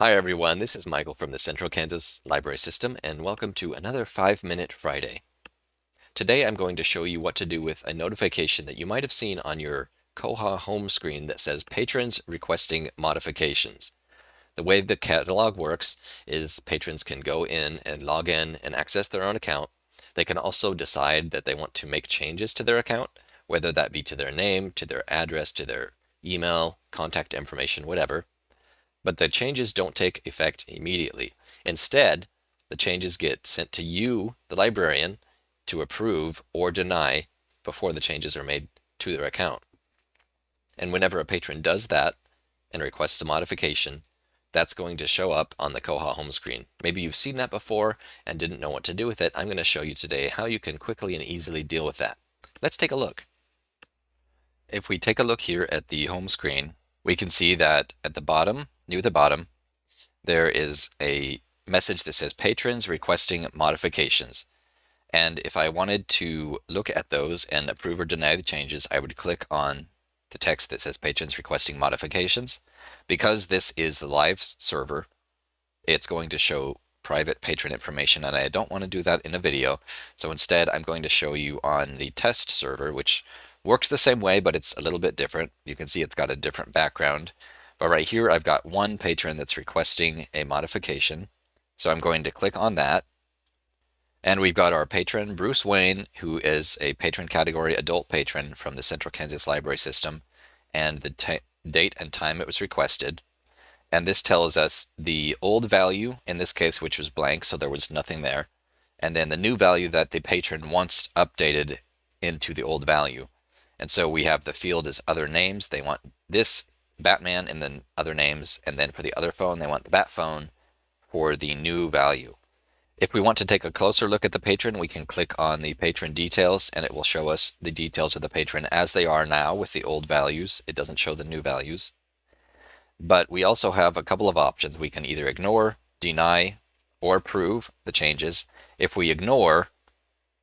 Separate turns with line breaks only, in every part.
Hi everyone, this is Michael from the Central Kansas Library System, and welcome to another 5-Minute Friday. Today I'm going to show you what to do with a notification that you might have seen on your Koha home screen that says Patrons Requesting Modifications. The way the catalog works is patrons can go in and log in and access their own account. They can also decide that they want to make changes to their account, whether that be to their name, to their address, to their email, contact information, whatever. But the changes don't take effect immediately. Instead, the changes get sent to you, the librarian, to approve or deny before the changes are made to their account. And whenever a patron does that and requests a modification, that's going to show up on the Koha home screen. Maybe you've seen that before and didn't know what to do with it. I'm going to show you today how you can quickly and easily deal with that. Let's take a look. If we take a look here at the home screen, we can see that at the bottom, near the bottom, there is a message that says patrons requesting modifications. And if I wanted to look at those and approve or deny the changes, I would click on the text that says patrons requesting modifications. Because this is the live server, it's going to show private patron information, and I don't want to do that in a video. So instead, I'm going to show you on the test server, which works the same way, but it's a little bit different. You can see it's got a different background. But right here, I've got one patron that's requesting a modification. So I'm going to click on that. And we've got our patron, Bruce Wayne, who is a patron category adult patron from the Central Kansas Library System, and the date and time it was requested. And this tells us the old value, in this case, which was blank, so there was nothing there, and then the new value that the patron wants updated into the old value. And so we have the field as other names. They want this Batman and then other names, and then for the other phone, they want the Bat phone for the new value. If we want to take a closer look at the patron, we can click on the patron details, and it will show us the details of the patron as they are now with the old values. It doesn't show the new values. But we also have a couple of options. We can either ignore, deny, or approve the changes. If we ignore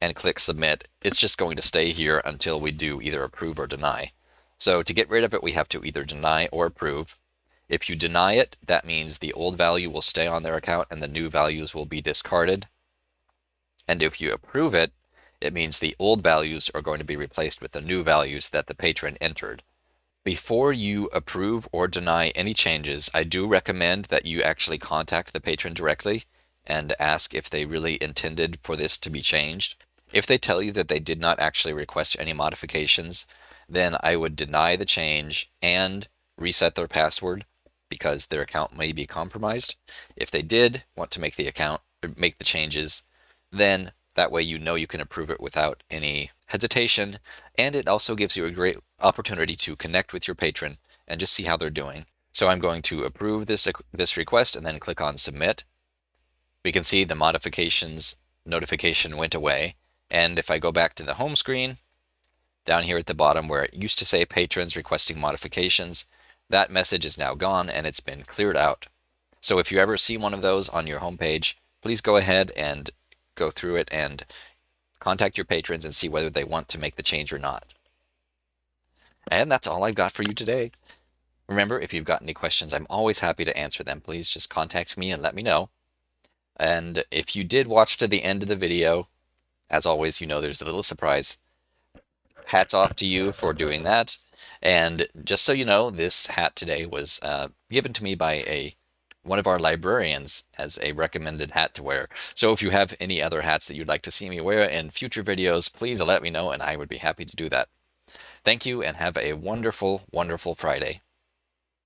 and click submit, it's just going to stay here until we do either approve or deny. So to get rid of it, we have to either deny or approve. If you deny it, that means the old value will stay on their account and the new values will be discarded. And if you approve it, it means the old values are going to be replaced with the new values that the patron entered. Before you approve or deny any changes, I do recommend that you actually contact the patron directly and ask if they really intended for this to be changed. If they tell you that they did not actually request any modifications, then I would deny the change and reset their password because their account may be compromised. If they did want to make the changes, then that way you know you can approve it without any hesitation, and it also gives you a great opportunity to connect with your patron and just see how they're doing. So I'm going to approve this request and then click on submit. We can see the modifications notification went away, and if I go back to the home screen, down here at the bottom where it used to say patrons requesting modifications, that message is now gone and it's been cleared out. So if you ever see one of those on your homepage, please go ahead and go through it and contact your patrons and see whether they want to make the change or not. And that's all I've got for you today. Remember, if you've got any questions, I'm always happy to answer them. Please just contact me and let me know. And if you did watch to the end of the video, as always, you know there's a little surprise. Hats off to you for doing that. And just so you know, this hat today was given to me by one of our librarians as a recommended hat to wear. So if you have any other hats that you'd like to see me wear in future videos, please let me know and I would be happy to do that. Thank you and have a wonderful, wonderful Friday.